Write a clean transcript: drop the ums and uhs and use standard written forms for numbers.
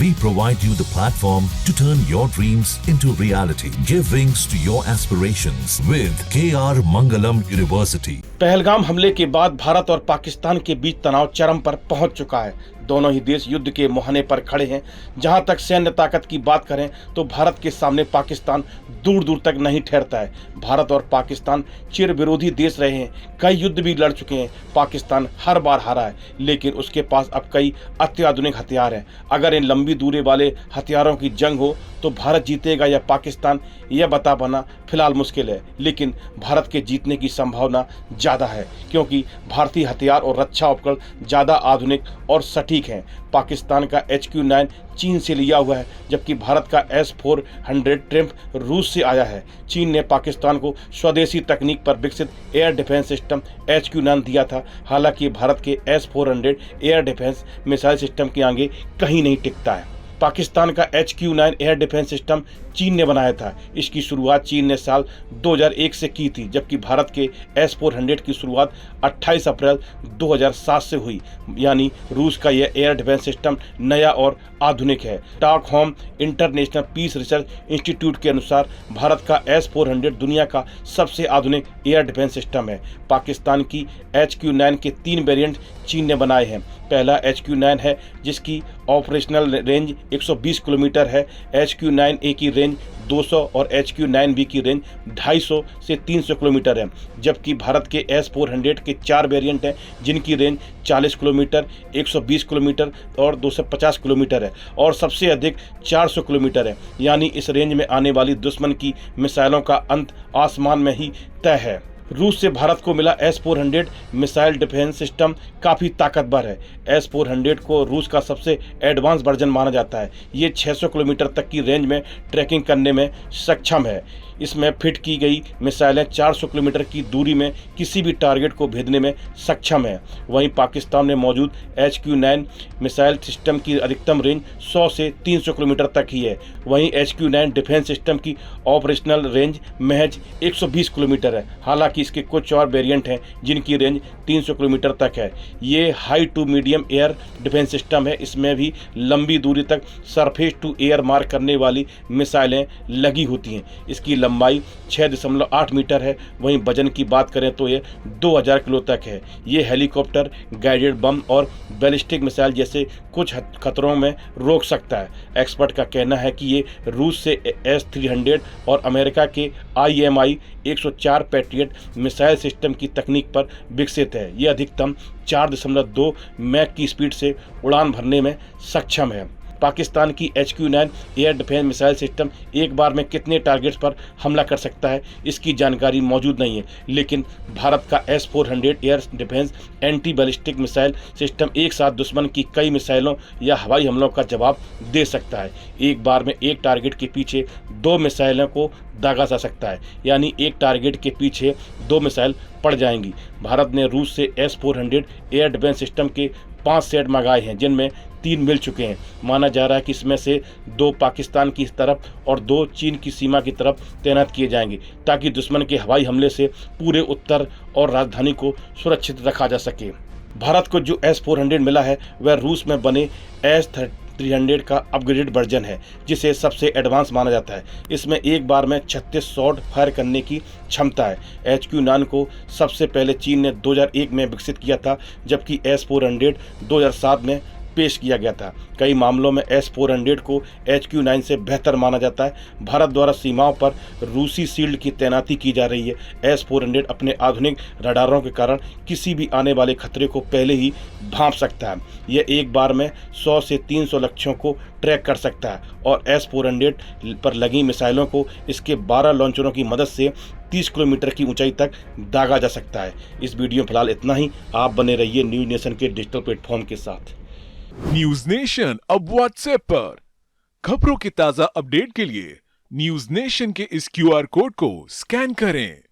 We provide you the platform to turn your dreams into reality. Give wings to your aspirations with KR Mangalam University. Pahalgam हमले के बाद भारत और पाकिस्तान के बीच तनाव चरम पर पहुंच चुका है। दोनों ही देश युद्ध के मुहाने पर खड़े हैं। जहां तक सैन्य ताकत की बात करें तो भारत के सामने पाकिस्तान दूर दूर तक नहीं ठहरता है। भारत और पाकिस्तान चिर विरोधी देश रहे हैं, कई युद्ध भी लड़ चुके हैं। पाकिस्तान हर बार हारा है, लेकिन उसके पास अब कई अत्याधुनिक हथियार हैं। अगर इन लंबी दूरी वाले हथियारों की जंग हो तो भारत जीतेगा या पाकिस्तान, यह बता पाना फिलहाल मुश्किल है। लेकिन भारत के जीतने की संभावना ज़्यादा है, क्योंकि भारतीय हथियार और रक्षा उपकरण ज़्यादा आधुनिक और सटीक हैं। पाकिस्तान का HQ-9 चीन से लिया हुआ है, जबकि भारत का S-400 ट्रिम्फ रूस से आया है। चीन ने पाकिस्तान को स्वदेशी तकनीक पर विकसित एयर डिफेंस सिस्टम HQ-9 दिया था। हालांकि भारत के S-400 air defence missile system के आगे कहीं नहीं टिकता है। पाकिस्तान का HQ-9 एयर डिफेंस सिस्टम चीन ने बनाया था। इसकी शुरुआत चीन ने साल 2001 से की थी, जबकि भारत के S-400 की शुरुआत 28 अप्रैल 2007 से हुई। यानी रूस का यह एयर डिफेंस सिस्टम नया और आधुनिक है। Stockholm International Peace Research Institute के अनुसार भारत का S-400 दुनिया का सबसे आधुनिक एयर डिफेंस सिस्टम है। पाकिस्तान की HQ-9 के 3 वेरिएंट चीन ने बनाए हैं। पहला HQ-9 है, जिसकी ऑपरेशनल रेंज 120 किलोमीटर है। HQ-9A की रेंज 200 और HQ-9B की रेंज 250 से 300 किलोमीटर है। जबकि भारत के S-400 के 4 वेरिएंट हैं, जिनकी रेंज 40 किलोमीटर, 120 किलोमीटर और 250 किलोमीटर है, और सबसे अधिक 400 किलोमीटर है। यानी इस रेंज में आने वाली दुश्मन की मिसाइलों का अंत आसमान में ही तय है। रूस से भारत को मिला S-400 मिसाइल डिफेंस सिस्टम काफ़ी ताकतवर है। S-400 को रूस का सबसे एडवांस वर्जन माना जाता है। ये 600 किलोमीटर तक की रेंज में ट्रैकिंग करने में सक्षम है। इसमें फिट की गई मिसाइलें 400 किलोमीटर की दूरी में किसी भी टारगेट को भेदने में सक्षम है। वहीं पाकिस्तान में मौजूद HQ-9 मिसाइल सिस्टम की अधिकतम रेंज 100 से 300 किलोमीटर तक ही है। वहीं HQ-9 डिफेंस सिस्टम की ऑपरेशनल रेंज महज 120 किलोमीटर है। हालांकि इसके कुछ और वेरिएंट हैं, जिनकी रेंज 300 किलोमीटर तक है। ये high to medium air defence system है। इसमें भी लंबी दूरी तक सरफेस टू एयर मार करने वाली मिसाइलें लगी होती हैं। इसकी लंबाई 6.8 मीटर है। वहीं वजन की बात करें तो ये 2000 किलो तक है। ये हेलीकॉप्टर, गाइडेड बम और बैलिस्टिक मिसाइल जैसे कुछ खतरों में रोक सकता है। एक्सपर्ट का कहना है कि ये रूस से S-300 और अमेरिका के IMI 104 पैट्रियट मिसाइल सिस्टम की तकनीक पर विकसित है। ये अधिकतम 4.2 मैक की स्पीड से उड़ान भरने में सक्षम है। पाकिस्तान की HQ-9 air defence missile system एक बार में कितने टारगेट्स पर हमला कर सकता है, इसकी जानकारी मौजूद नहीं है। लेकिन भारत का S-400 air defence anti ballistic missile system एक साथ दुश्मन की कई मिसाइलों या हवाई हमलों का जवाब दे सकता है। एक बार में एक टारगेट के पीछे 2 मिसाइलों को दागा जा सकता है, यानी एक टारगेट के पीछे 2 मिसाइल पड़ जाएंगी। भारत ने रूस से S-400 एयर डिफेंस सिस्टम के 5 सेट मंगाए हैं, जिनमें 3 मिल चुके हैं। माना जा रहा है कि इसमें से 2 पाकिस्तान की तरफ और 2 चीन की सीमा की तरफ तैनात किए जाएंगे, ताकि दुश्मन के हवाई हमले से पूरे उत्तर और राजधानी को सुरक्षित रखा जा सके। भारत को जो S-400 मिला है वह रूस में बने S-300 का अपग्रेडेड वर्जन है, जिसे सबसे एडवांस माना जाता है। इसमें एक बार में 36 शॉट फायर करने की क्षमता है। HQ-9 को सबसे पहले चीन ने 2001 में विकसित किया था, जबकि S-400 2007 में पेश किया गया था। कई मामलों में S-400 को HQ-9 से बेहतर माना जाता है। भारत द्वारा सीमाओं पर रूसी शील्ड की तैनाती की जा रही है। S-400 अपने आधुनिक रडारों के कारण किसी भी आने वाले खतरे को पहले ही भांप सकता है। यह एक बार में 100 से 300 लक्ष्यों को ट्रैक कर सकता है, और S-400 पर लगी मिसाइलों को इसके 12 लॉन्चरों की मदद से 30 किलोमीटर की ऊंचाई तक दागा जा सकता है। इस वीडियो में फिलहाल इतना ही। आप बने रहिए न्यूज नेशन के डिजिटल प्लेटफॉर्म के साथ। न्यूज नेशन अब व्हाट्सएप पर खबरों के ताजा अपडेट के लिए न्यूज नेशन के इस QR कोड को स्कैन करें।